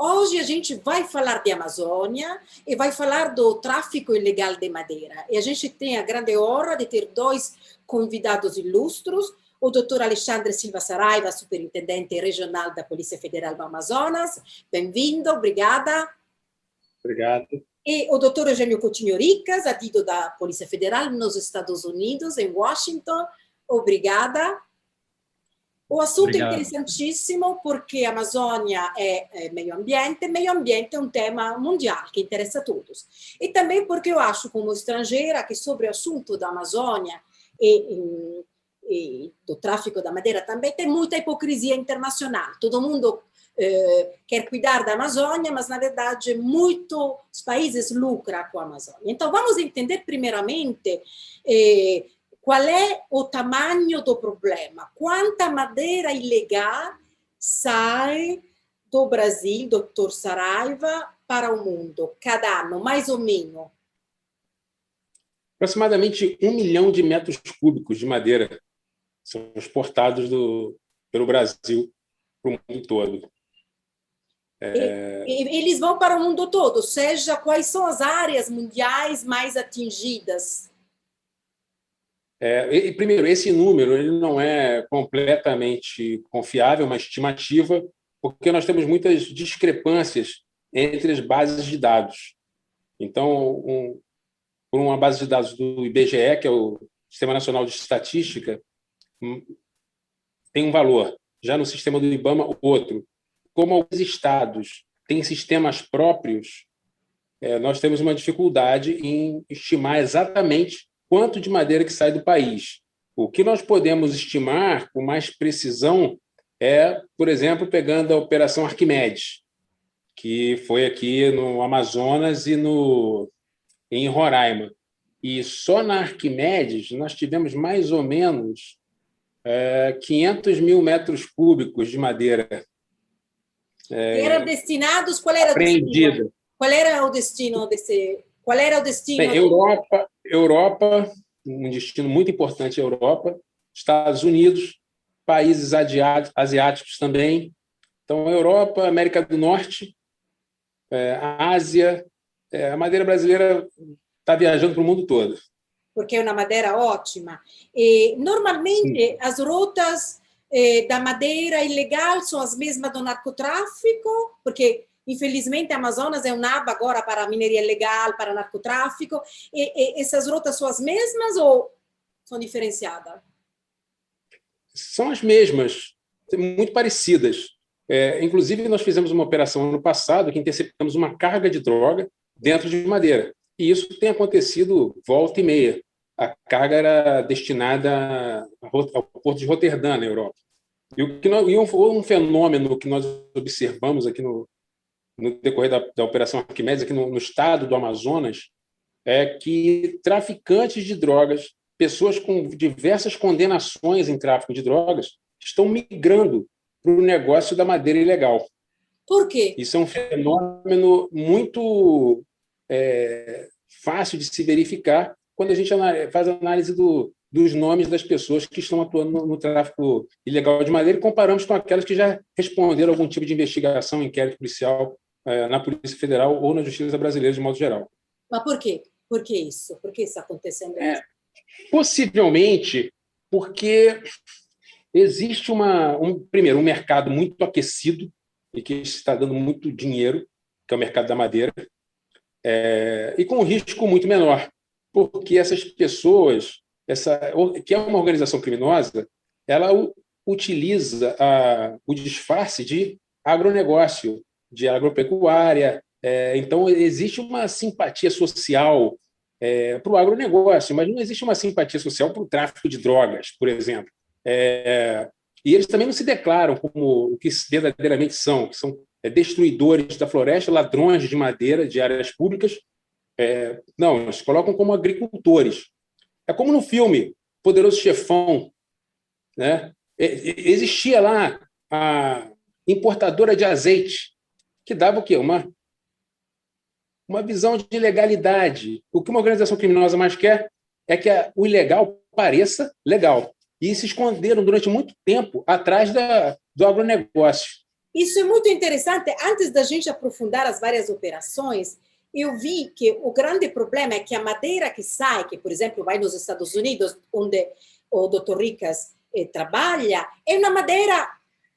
Hoje a gente vai falar de Amazônia e vai falar do tráfico ilegal de madeira. E a gente tem a grande honra de ter dois convidados ilustros, o doutor Alexandre Silva Saraiva, superintendente regional da Polícia Federal do Amazonas. Bem-vindo, obrigada. Obrigado. E o doutor Eugênio Coutinho Ricas, adido da Polícia Federal nos Estados Unidos, em Washington. Obrigada. O assunto é interessantíssimo porque a Amazônia é meio ambiente é um tema mundial que interessa a todos. E também porque eu acho, como estrangeira, que sobre o assunto da Amazônia e do tráfico da madeira também tem muita hipocrisia internacional. Todo mundo quer cuidar da Amazônia, mas, na verdade, muitos países lucram com a Amazônia. Então, vamos entender, primeiramente, qual é o tamanho do problema? Quanta madeira ilegal sai do Brasil, doutor Saraiva, para o mundo, cada ano, mais ou menos? Aproximadamente 1 milhão de metros cúbicos de madeira são exportados pelo Brasil para o mundo todo. Eles vão para o mundo todo, ou seja, quais são as áreas mundiais mais atingidas? Primeiro, esse número ele não é completamente confiável, uma estimativa, porque nós temos muitas discrepâncias entre as bases de dados. Então, por uma base de dados do IBGE, que é o Sistema Nacional de Estatística, tem um valor. Já no sistema do IBAMA, outro. Como alguns estados têm sistemas próprios, nós temos uma dificuldade em estimar exatamente quanto de madeira que sai do país. O que nós podemos estimar com mais precisão é, por exemplo, pegando a Operação Arquimedes, que foi aqui no Amazonas e em Roraima. E só na Arquimedes nós tivemos mais ou menos 500 mil metros cúbicos de madeira. Eram destinados? Qual era apreendida. O destino? Qual era o destino desse? Qual era o destino? Bem, Europa, um destino muito importante, Europa, Estados Unidos, países asiáticos também. Então, Europa, América do Norte, Ásia, a madeira brasileira está viajando para o mundo todo. Porque é uma madeira ótima. E, normalmente, as rotas da madeira ilegal são as mesmas do narcotráfico, porque, infelizmente, a Amazonas é um hub agora para mineria ilegal, para narcotráfico. E essas rotas são as mesmas ou são diferenciadas? São as mesmas, muito parecidas. Inclusive, nós fizemos uma operação ano passado que interceptamos uma carga de droga dentro de madeira. E isso tem acontecido volta e meia. A carga era destinada ao porto de Roterdã, na Europa. E um fenômeno que nós observamos aqui no decorrer da Operação Arquimedes, aqui no estado do Amazonas, é que traficantes de drogas, pessoas com diversas condenações em tráfico de drogas, estão migrando para o negócio da madeira ilegal. Por quê? Isso é um fenômeno muito fácil de se verificar quando a gente faz análise dos nomes das pessoas que estão atuando no tráfico ilegal de madeira e comparamos com aquelas que já responderam a algum tipo de investigação, inquérito policial na Polícia Federal ou na Justiça Brasileira, de modo geral. Mas por quê? Por que isso? Por que isso está acontecendo? Possivelmente porque existe primeiro, um mercado muito aquecido e que está dando muito dinheiro, que é o mercado da madeira, e com um risco muito menor, porque essas pessoas, que é uma organização criminosa, ela utiliza o disfarce de agronegócio, de agropecuária. Então, existe uma simpatia social para o agronegócio, mas não existe uma simpatia social para o tráfico de drogas, por exemplo. E eles também não se declaram como o que verdadeiramente são, que são destruidores da floresta, ladrões de madeira de áreas públicas. Não, eles colocam como agricultores. É como no filme Poderoso Chefão, né? Existia lá a importadora de azeite, que dava o quê? Uma visão de legalidade. O que uma organização criminosa mais quer é que o ilegal pareça legal. E se esconderam durante muito tempo atrás do agronegócio. Isso é muito interessante. Antes da gente aprofundar as várias operações, eu vi que o grande problema é que a madeira que sai, que, por exemplo, vai nos Estados Unidos, onde o Dr. Ricas trabalha, é uma madeira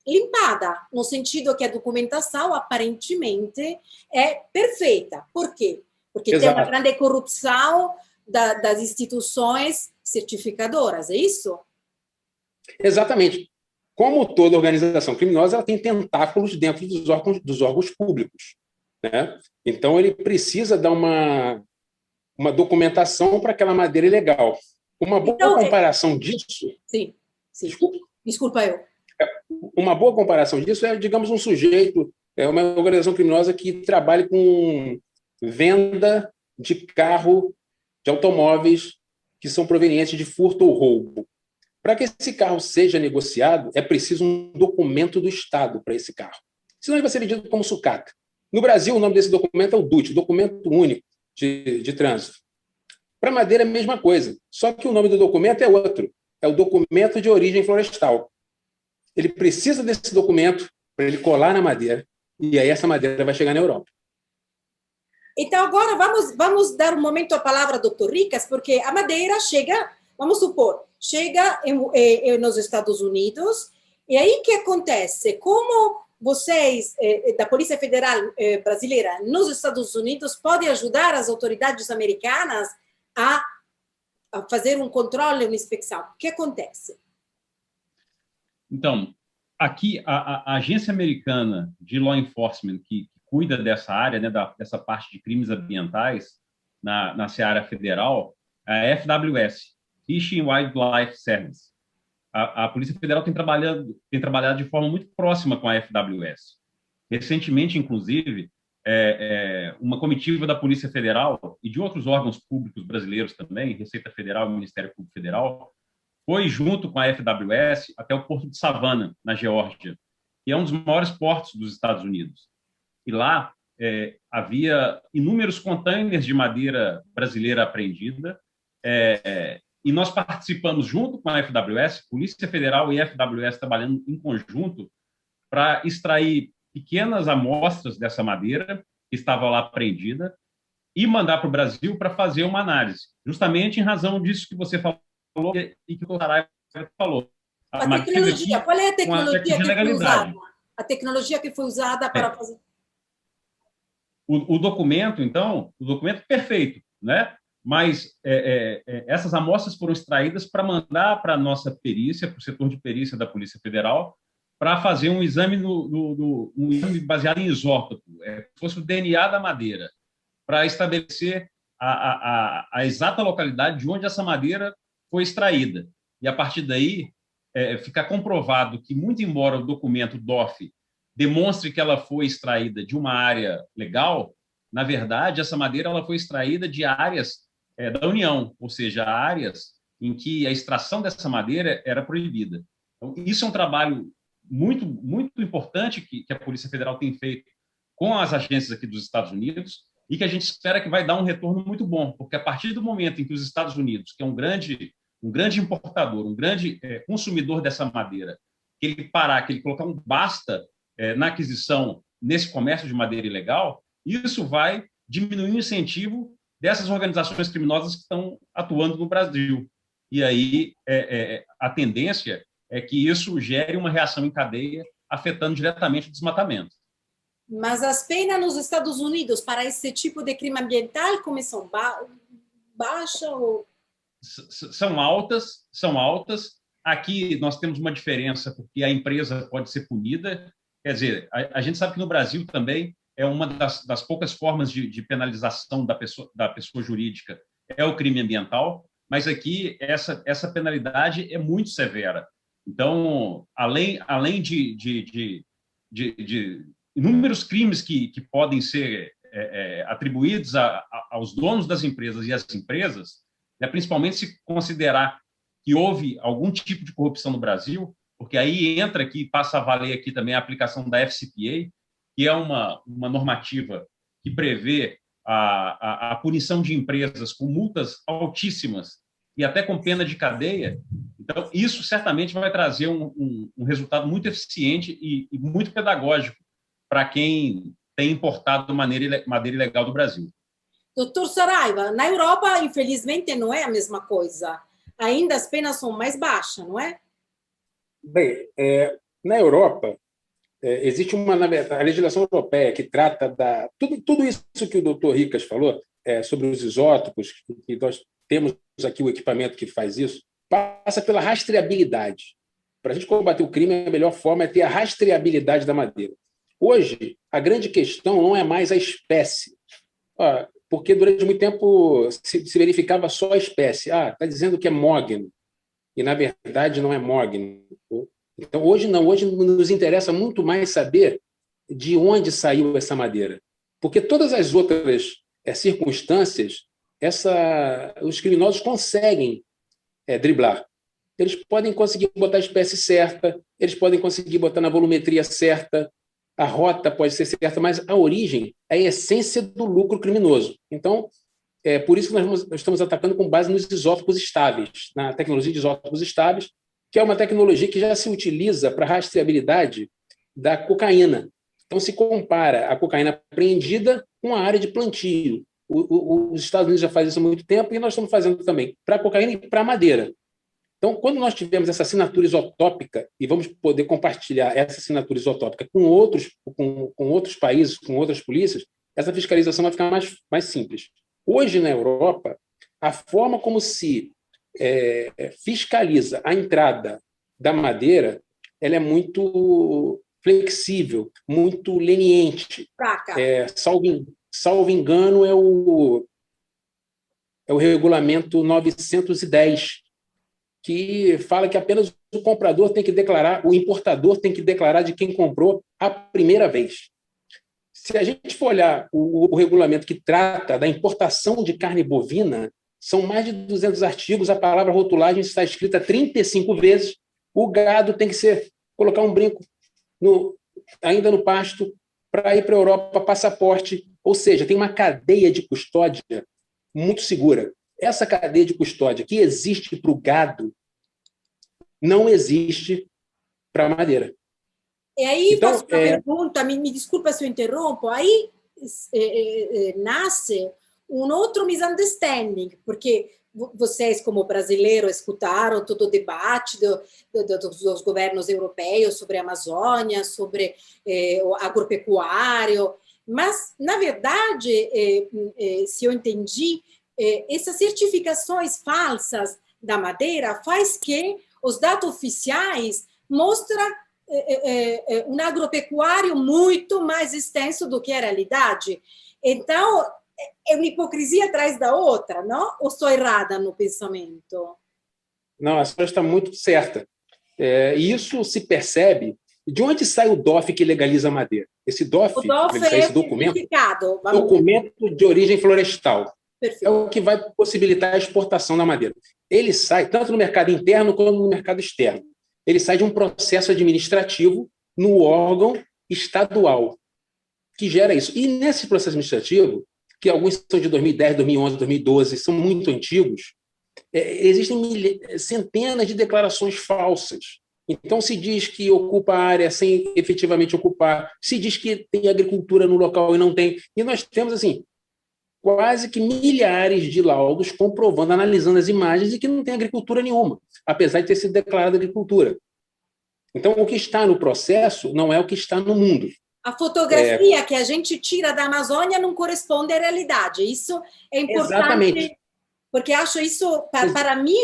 limpada, no sentido que a documentação aparentemente é perfeita. Por quê? Porque Exato. Tem uma grande corrupção das instituições certificadoras, é isso? Exatamente. Como toda organização criminosa, ela tem tentáculos dentro dos órgãos públicos, né? Então, ele precisa dar uma documentação para aquela madeira ilegal. Uma boa comparação disso... Sim. Desculpa eu. Uma boa comparação disso é, digamos, um sujeito, é uma organização criminosa que trabalha com venda de carro, de automóveis que são provenientes de furto ou roubo. Para que esse carro seja negociado, é preciso um documento do Estado para esse carro. Senão ele vai ser vendido como sucata. No Brasil, o nome desse documento é o DUT, Documento Único de Trânsito. Para madeira, é a mesma coisa, só que o nome do documento é outro. É o Documento de Origem Florestal. Ele precisa desse documento para ele colar na madeira, e aí essa madeira vai chegar na Europa. Então, agora vamos dar um momento a palavra ao Dr. Ricas, porque a madeira chega, vamos supor, chega nos Estados Unidos, e aí o que acontece? Como vocês, da Polícia Federal Brasileira nos Estados Unidos, podem ajudar as autoridades americanas a fazer um controle, uma inspeção? O que acontece? Então, aqui, a Agência Americana de Law Enforcement, que cuida dessa área, né, dessa parte de crimes ambientais na seara federal, é a FWS, Fish and Wildlife Service. A Polícia Federal tem trabalhado de forma muito próxima com a FWS. Recentemente, inclusive, uma comitiva da Polícia Federal e de outros órgãos públicos brasileiros também, Receita Federal e Ministério Público Federal, foi junto com a FWS até o Porto de Savannah, na Geórgia, que é um dos maiores portos dos Estados Unidos. E lá havia inúmeros containers de madeira brasileira apreendida, e nós participamos junto com a FWS, Polícia Federal e FWS trabalhando em conjunto para extrair pequenas amostras dessa madeira que estava lá apreendida e mandar para o Brasil para fazer uma análise, justamente em razão disso que você falou e que o Saraiva falou. A tecnologia, qual é a tecnologia que foi usada? A tecnologia que foi usada para fazer... O documento, então, o documento perfeito, né? Mas essas amostras foram extraídas para mandar para a nossa perícia, para o setor de perícia da Polícia Federal, para fazer um exame, um exame baseado em isótopo, se fosse o DNA da madeira, para estabelecer a exata localidade de onde essa madeira foi extraída. E, a partir daí, ficar comprovado que, muito embora o documento DOF demonstre que ela foi extraída de uma área legal, na verdade, essa madeira ela foi extraída de áreas da União, ou seja, áreas em que a extração dessa madeira era proibida. Então, isso é um trabalho muito, muito importante que a Polícia Federal tem feito com as agências aqui dos Estados Unidos e que a gente espera que vai dar um retorno muito bom, porque a partir do momento em que os Estados Unidos, que é um grande importador, um grande consumidor dessa madeira, que ele parar, que ele colocar um basta na aquisição, nesse comércio de madeira ilegal, isso vai diminuir o incentivo dessas organizações criminosas que estão atuando no Brasil. E aí a tendência é que isso gere uma reação em cadeia, afetando diretamente o desmatamento. Mas as penas nos Estados Unidos para esse tipo de crime ambiental, como são? Baixas ou... São altas. Aqui nós temos uma diferença, porque a empresa pode ser punida. Quer dizer, a gente sabe que no Brasil também é uma das poucas formas de penalização da pessoa jurídica é o crime ambiental, mas aqui essa penalidade é muito severa. Então, além de inúmeros crimes que podem ser atribuídos aos donos das empresas e às empresas, principalmente se considerar que houve algum tipo de corrupção no Brasil, porque aí entra aqui, passa a valer aqui também a aplicação da FCPA, que é uma normativa que prevê a punição de empresas com multas altíssimas e até com pena de cadeia. Então, isso certamente vai trazer um resultado muito eficiente e muito pedagógico para quem tem importado madeira ilegal do Brasil. Doutor Saraiva, na Europa, infelizmente, não é a mesma coisa. Ainda as penas são mais baixas, não é? Bem, na Europa, existe a legislação europeia que trata tudo isso que o doutor Ricas falou sobre os isótopos, que nós temos aqui o equipamento que faz isso, passa pela rastreabilidade. Para a gente combater o crime, a melhor forma é ter a rastreabilidade da madeira. Hoje, a grande questão não é mais a espécie, porque durante muito tempo se verificava só a espécie. Está dizendo que é mogno, e na verdade não é mogno. Então, hoje não, hoje nos interessa muito mais saber de onde saiu essa madeira, porque todas as outras circunstâncias, os criminosos conseguem driblar. Eles podem conseguir botar a espécie certa, eles podem conseguir botar na volumetria certa, a rota pode ser certa, mas a origem é a essência do lucro criminoso. Então, por isso que nós estamos atacando com base nos isótopos estáveis, na tecnologia de isótopos estáveis, que é uma tecnologia que já se utiliza para a rastreabilidade da cocaína. Então, se compara a cocaína apreendida com a área de plantio. Os Estados Unidos já fazem isso há muito tempo e nós estamos fazendo também para a cocaína e para a madeira. Então, quando nós tivermos essa assinatura isotópica e vamos poder compartilhar essa assinatura isotópica com outros países, com outras polícias, essa fiscalização vai ficar mais simples. Hoje, na Europa, a forma como se fiscaliza a entrada da madeira, ela é muito flexível, muito leniente. Salvo engano, é o regulamento 910, que fala que apenas o comprador tem que declarar, o importador tem que declarar de quem comprou a primeira vez. Se a gente for olhar o regulamento que trata da importação de carne bovina, são mais de 200 artigos, a palavra rotulagem está escrita 35 vezes, o gado tem que colocar um brinco ainda no pasto para ir para a Europa, passaporte, ou seja, tem uma cadeia de custódia muito segura. Essa cadeia de custódia que existe para o gado não existe para a madeira. E aí faço uma pergunta, me desculpa se eu interrompo, aí nasce um outro misunderstanding, porque vocês, como brasileiros, escutaram todo o debate dos governos europeus sobre a Amazônia, sobre o agropecuário, mas, na verdade, se eu entendi, essas certificações falsas da madeira faz que os dados oficiais mostram um agropecuário muito mais extenso do que a realidade. Então, é uma hipocrisia atrás da outra, não? Ou estou errada no pensamento? Não, a senhora está muito certa. E isso se percebe. De onde sai o DOF que legaliza a madeira? Esse DOF esse documento de origem florestal. Perfeito. É o que vai possibilitar a exportação da madeira. Ele sai tanto no mercado interno quanto no mercado externo. Ele sai de um processo administrativo no órgão estadual que gera isso. E nesse processo administrativo, que alguns são de 2010, 2011, 2012, são muito antigos, existem centenas de declarações falsas. Então, se diz que ocupa a área sem efetivamente ocupar, se diz que tem agricultura no local e não tem. E nós temos, assim, quase que milhares de laudos comprovando, analisando as imagens e que não tem agricultura nenhuma, apesar de ter sido declarada agricultura. Então, o que está no processo não é o que está no mundo. A fotografia que a gente tira da Amazônia não corresponde à realidade. Isso é importante. Exatamente. Porque acho isso, para mim,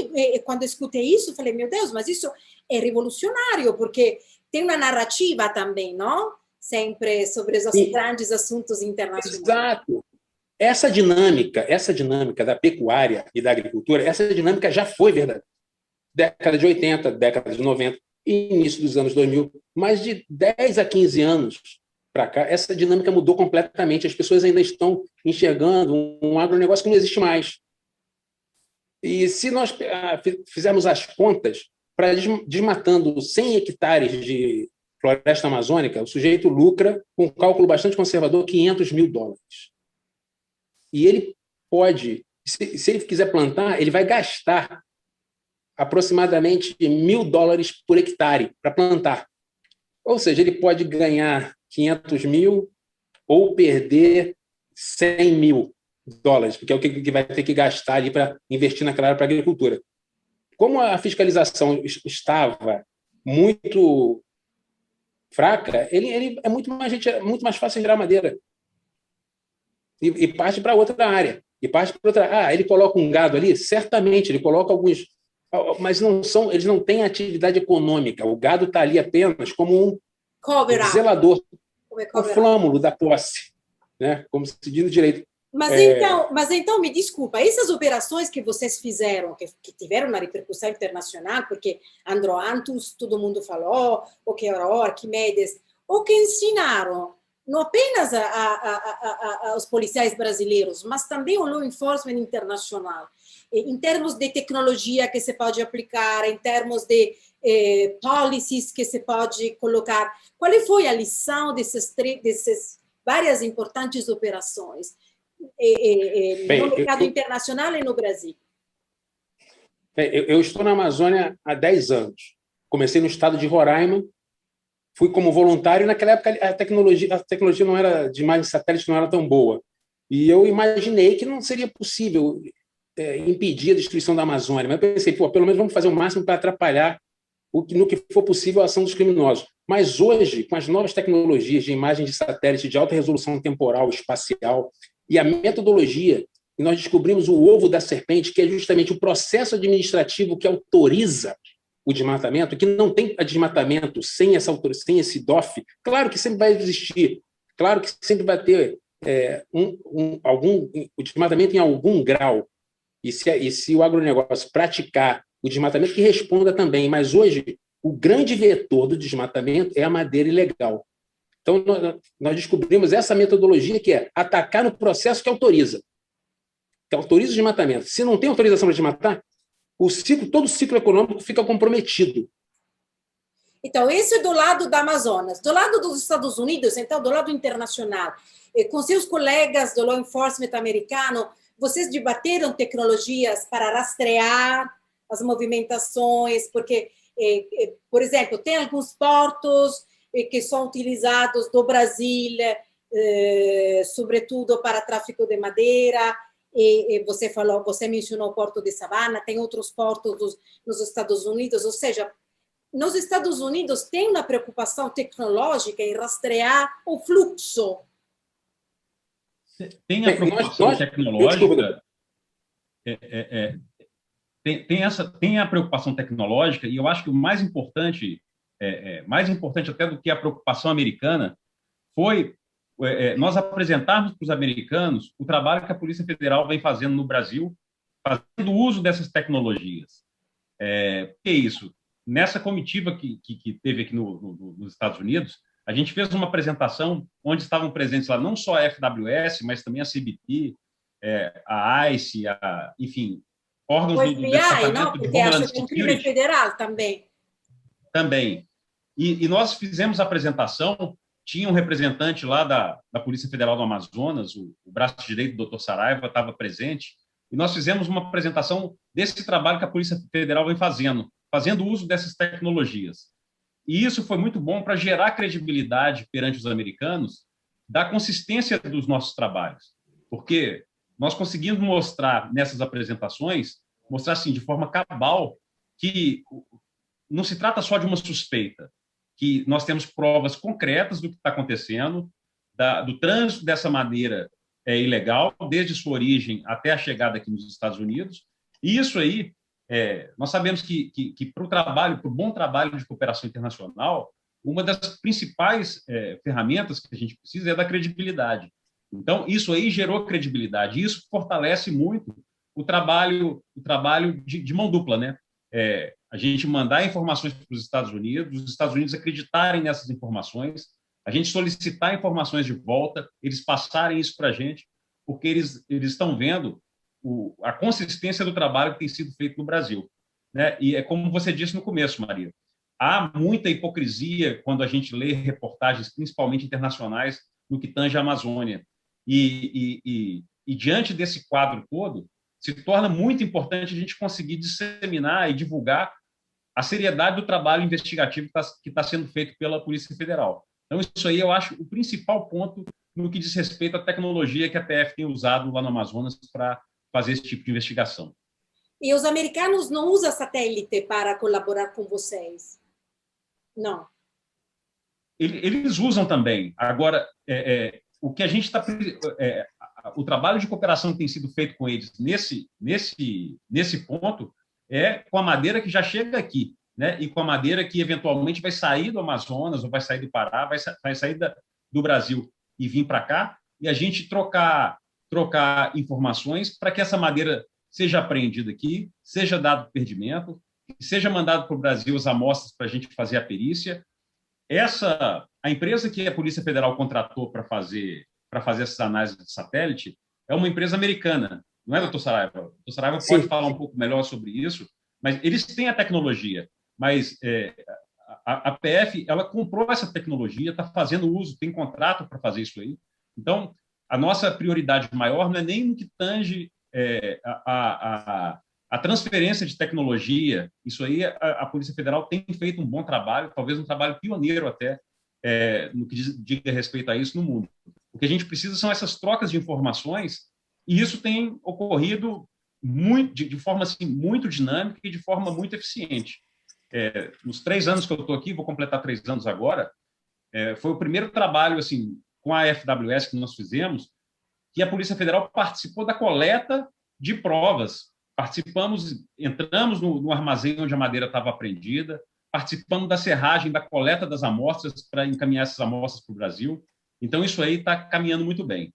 quando escutei isso, falei, meu Deus, mas isso é revolucionário, porque tem uma narrativa também, não? Sempre sobre os grandes assuntos internacionais. Exato. Essa dinâmica da pecuária e da agricultura, essa dinâmica já foi verdadeira. Década de 80, década de 90, início dos anos 2000, mais de 10 a 15 anos para cá, essa dinâmica mudou completamente. As pessoas ainda estão enxergando um agronegócio que não existe mais. E se nós fizermos as contas, para desmatando 100 hectares de floresta amazônica, o sujeito lucra, com um cálculo bastante conservador, $500 mil. E ele pode, se ele quiser plantar, ele vai gastar aproximadamente $1.000 por hectare para plantar. Ou seja, ele pode ganhar 500 mil ou perder 100 mil dólares, porque é o que vai ter que gastar ali para investir naquela área para a agricultura. Como a fiscalização estava muito fraca, ele é muito mais fácil gerar madeira. E parte para outra área. Ele coloca um gado ali? Certamente, ele coloca alguns, mas eles não têm atividade econômica. O gado está ali apenas como um zelador, o flâmulo da posse, né? Como se diz no direito. Mas então, me desculpa, essas operações que vocês fizeram, que tiveram uma repercussão internacional, porque Androanthus, todo mundo falou, o que era Arquimedes, o que ensinaram não apenas aos policiais brasileiros, mas também ao law enforcement internacional, em termos de tecnologia que se pode aplicar, em termos de policies que se pode colocar. Qual foi a lição dessas várias importantes operações no mercado internacional e no Brasil? Eu estou na Amazônia há 10 anos. Comecei no estado de Roraima, fui como voluntário, e naquela época a tecnologia não era de imagem de satélite, não era tão boa. E eu imaginei que não seria possível impedir a destruição da Amazônia. Mas eu pensei, pelo menos vamos fazer o máximo para atrapalhar no que for possível a ação dos criminosos. Mas hoje, com as novas tecnologias de imagem de satélite de alta resolução temporal, espacial, e a metodologia, e nós descobrimos o ovo da serpente, que é justamente o processo administrativo que autoriza o desmatamento, que não tem desmatamento sem esse DOF. Claro que sempre vai existir, claro que sempre vai ter o desmatamento em algum grau, e se o agronegócio praticar o desmatamento, que responda também. Mas hoje, o grande vetor do desmatamento é a madeira ilegal. Então, nós descobrimos essa metodologia, que é atacar no processo que autoriza o desmatamento. Se não tem autorização para desmatar, todo o ciclo econômico fica comprometido. Então, esse é do lado da Amazonas. Do lado dos Estados Unidos, então, do lado internacional, com seus colegas do law enforcement americano, vocês debateram tecnologias para rastrear as movimentações, porque, por exemplo, tem alguns portos que são utilizados do Brasil, sobretudo para tráfico de madeira, e você mencionou o Porto de Savannah, tem outros portos nos Estados Unidos, ou seja, nos Estados Unidos tem uma preocupação tecnológica em rastrear o fluxo. Tem a preocupação tecnológica, tem a preocupação tecnológica, e eu acho que o mais importante até do que a preocupação americana, foi nós apresentarmos para os americanos o trabalho que a Polícia Federal vem fazendo no Brasil, fazendo uso dessas tecnologias. Que é isso? Nessa comitiva que teve aqui nos Estados Unidos, a gente fez uma apresentação onde estavam presentes lá não só a FWS, mas também a CBP, a ICE, enfim, órgãos do FBI, não? Porque acho que é um crime federal também. Também. E nós fizemos a apresentação, tinha um representante lá da Polícia Federal do Amazonas, o braço direito do Dr. Saraiva estava presente, e nós fizemos uma apresentação desse trabalho que a Polícia Federal vem fazendo uso dessas tecnologias. E isso foi muito bom para gerar credibilidade perante os americanos da consistência dos nossos trabalhos, porque nós conseguimos mostrar nessas apresentações, mostrar assim, de forma cabal, que não se trata só de uma suspeita, que nós temos provas concretas do que está acontecendo, do trânsito dessa madeira ilegal, desde sua origem até a chegada aqui nos Estados Unidos. E isso aí, nós sabemos que para o bom trabalho de cooperação internacional, uma das principais ferramentas que a gente precisa é da credibilidade. Então, isso aí gerou credibilidade, e isso fortalece muito o trabalho de mão dupla, né? A gente mandar informações para os Estados Unidos acreditarem nessas informações, a gente solicitar informações de volta, eles passarem isso para a gente, porque eles estão vendo a consistência do trabalho que tem sido feito no Brasil, né? E é como você disse no começo, Maria, há muita hipocrisia quando a gente lê reportagens, principalmente internacionais, no que tange a Amazônia. E diante desse quadro todo, se torna muito importante a gente conseguir disseminar e divulgar a seriedade do trabalho investigativo que está sendo feito pela Polícia Federal. Então, isso aí eu acho o principal ponto no que diz respeito à tecnologia que a PF tem usado lá no Amazonas para fazer esse tipo de investigação. E os americanos não usam satélite para colaborar com vocês? Não. Eles usam também. Agora, o que a gente está... o trabalho de cooperação que tem sido feito com eles nesse ponto é com a madeira que já chega aqui, né? E com a madeira que eventualmente vai sair do Amazonas, ou vai sair do Pará, vai sair do Brasil e vir para cá, e a gente trocar informações para que essa madeira seja apreendida aqui, seja dado perdimento, seja mandado para o Brasil as amostras para a gente fazer a perícia. A empresa que a Polícia Federal contratou para fazer essas análises de satélite é uma empresa americana, não é, doutor Saraiva? O doutor Saraiva pode falar um pouco melhor sobre isso, mas eles têm a tecnologia, mas a PF ela comprou essa tecnologia, está fazendo uso, tem contrato para fazer isso aí. Então, a nossa prioridade maior não é nem no que tange a transferência de tecnologia. Isso aí a Polícia Federal tem feito um bom trabalho, talvez um trabalho pioneiro até, no que diga respeito a isso no mundo. O que a gente precisa são essas trocas de informações, e isso tem ocorrido de forma assim, muito dinâmica e de forma muito eficiente. Nos 3 anos que eu estou aqui, vou completar 3 anos agora, foi o primeiro trabalho assim, com a FWS que nós fizemos, que a Polícia Federal participou da coleta de provas. Entramos no armazém onde a madeira estava apreendida, participamos da serragem, da coleta das amostras para encaminhar essas amostras para o Brasil. Então, isso aí está caminhando muito bem.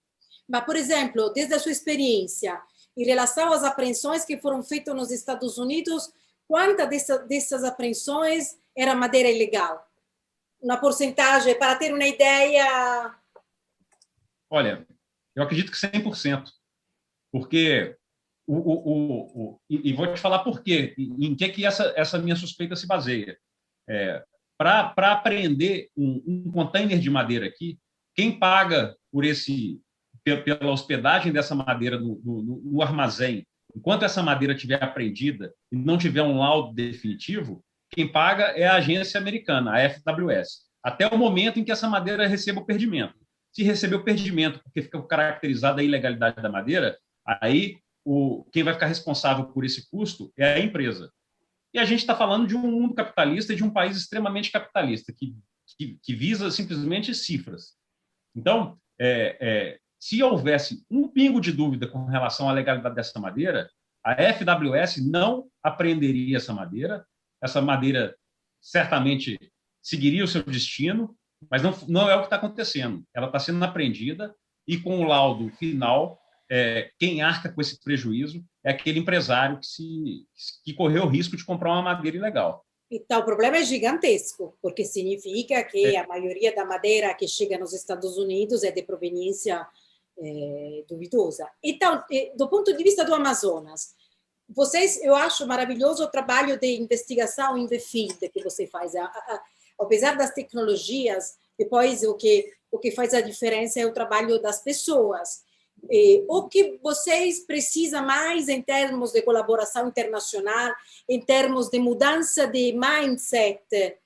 Mas, por exemplo, desde a sua experiência, em relação às apreensões que foram feitas nos Estados Unidos, quantas dessas apreensões era madeira ilegal? Uma porcentagem, para ter uma ideia? Olha, eu acredito que 100%, porque e vou te falar por quê, em que essa minha suspeita se baseia. Para apreender um container de madeira aqui, quem paga pela hospedagem dessa madeira no armazém, enquanto essa madeira estiver apreendida e não tiver um laudo definitivo, quem paga é a agência americana, a FWS, até o momento em que essa madeira receba o perdimento. Se receber o perdimento porque fica caracterizada a ilegalidade da madeira, aí quem vai ficar responsável por esse custo é a empresa. E a gente está falando de um mundo capitalista e de um país extremamente capitalista, que visa simplesmente cifras. Então, se houvesse um pingo de dúvida com relação à legalidade dessa madeira, a FWS não apreenderia essa madeira certamente seguiria o seu destino, mas não é o que está acontecendo. Ela está sendo apreendida e, com o laudo final, quem arca com esse prejuízo é aquele empresário que correu o risco de comprar uma madeira ilegal. Então, o problema é gigantesco, porque significa que a maioria da madeira que chega nos Estados Unidos é de proveniência duvidosa. Então, do ponto de vista do Amazonas, eu acho maravilhoso o trabalho de investigação in the field que você faz. Apesar das tecnologias, depois o que faz a diferença é o trabalho das pessoas. O que vocês precisam mais em termos de colaboração internacional, em termos de mudança de mindset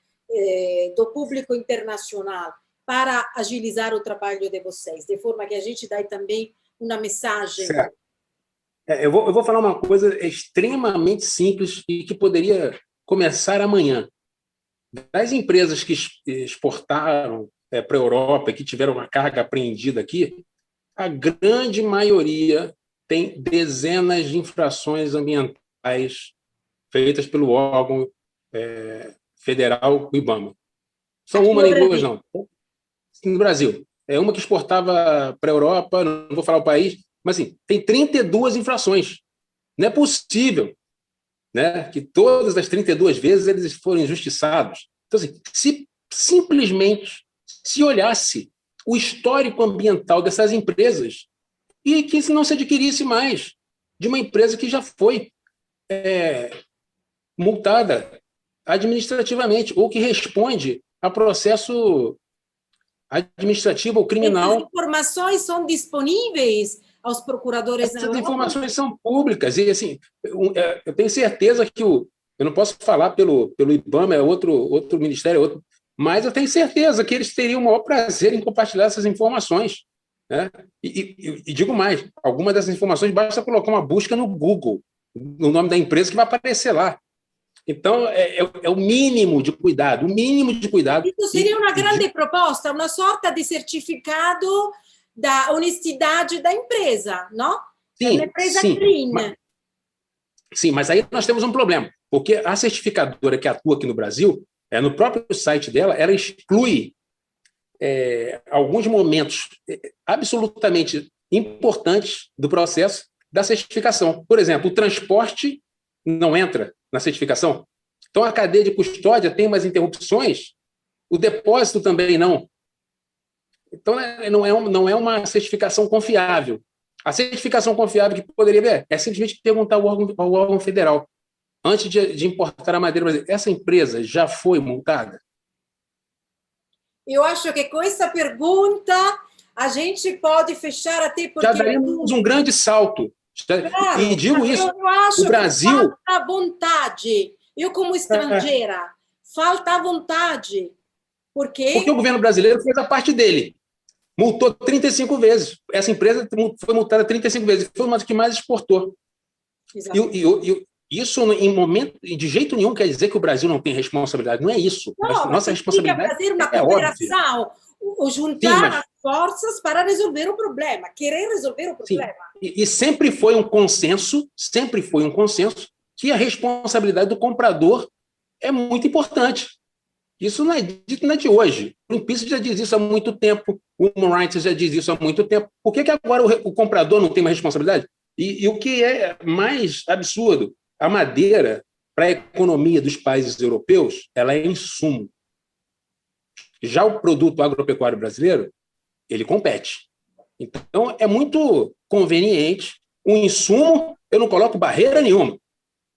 do público internacional, para agilizar o trabalho de vocês, de forma que a gente dê também uma mensagem. Certo. Eu vou falar uma coisa extremamente simples e que poderia começar amanhã. Das empresas que exportaram para a Europa e que tiveram uma carga apreendida aqui, a grande maioria tem dezenas de infrações ambientais feitas pelo órgão federal, o IBAMA. São uma nem duas, não. No Brasil. Uma que exportava para a Europa, não vou falar o país, mas assim, tem 32 infrações. Não é possível, né, que todas as 32 vezes eles foram injustiçados. Então, assim, se simplesmente se olhasse o histórico ambiental dessas empresas e que não se adquirisse mais de uma empresa que já foi multada administrativamente ou que responde a processo administrativo ou criminal. Essas informações são disponíveis aos procuradores na Essas Europa? informações são públicas e assim, eu tenho certeza que eu não posso falar pelo IBAMA, é outro ministério, mas eu tenho certeza que eles teriam o maior prazer em compartilhar essas informações, né? E digo mais, algumas dessas informações basta colocar uma busca no Google, no nome da empresa, que vai aparecer lá. Então, é o mínimo de cuidado, o mínimo de cuidado. Isso seria uma grande proposta, uma sorta de certificado da honestidade da empresa, não? Sim, uma empresa sim. clean. Sim, mas aí nós temos um problema, porque a certificadora que atua aqui no Brasil, no próprio site dela, ela exclui alguns momentos absolutamente importantes do processo da certificação. Por exemplo, o transporte não entra na certificação. Então, a cadeia de custódia tem umas interrupções, o depósito também não. Então, não é uma certificação confiável. A certificação confiável que poderia ver é simplesmente perguntar ao órgão federal, antes de importar a madeira brasileira, essa empresa já foi multada? Eu acho que com essa pergunta a gente pode fechar até porque... Já daríamos um grande salto. Claro, e digo isso, eu acho o Brasil... que falta vontade. Eu, como estrangeira, falta vontade. Porque o governo brasileiro fez a parte dele. Multou 35 vezes. Essa empresa foi multada 35 vezes. Foi uma das que mais exportou. E isso, de jeito nenhum, quer dizer que o Brasil não tem responsabilidade. Não é isso. Não, nossa responsabilidade fazer uma é cooperação, óbvia. juntar as forças para resolver o problema, querer resolver o problema. E sempre foi um consenso, que a responsabilidade do comprador é muito importante. Isso não é de hoje. O Greenpeace já diz isso há muito tempo, o Human Rights já diz isso há muito tempo. Por que agora o comprador não tem mais responsabilidade? E o que é mais absurdo, a madeira, para a economia dos países europeus, ela é insumo. Já o produto agropecuário brasileiro, ele compete. Então, é muito conveniente. O insumo, eu não coloco barreira nenhuma.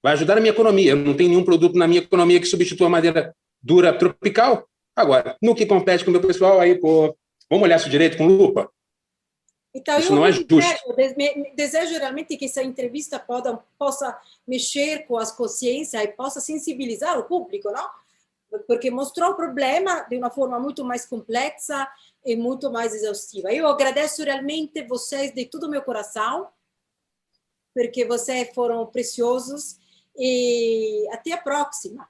Vai ajudar a minha economia. Eu não tenho nenhum produto na minha economia que substitua a madeira dura tropical. Agora, no que compete com o meu pessoal, aí, vamos olhar isso direito com lupa? Então, isso não é justo. Desejo realmente que essa entrevista possa mexer com as consciências e possa sensibilizar o público, não? Porque mostrou o problema de uma forma muito mais complexa e muito mais exaustiva. Eu agradeço realmente vocês de todo o meu coração, porque vocês foram preciosos, e até a próxima.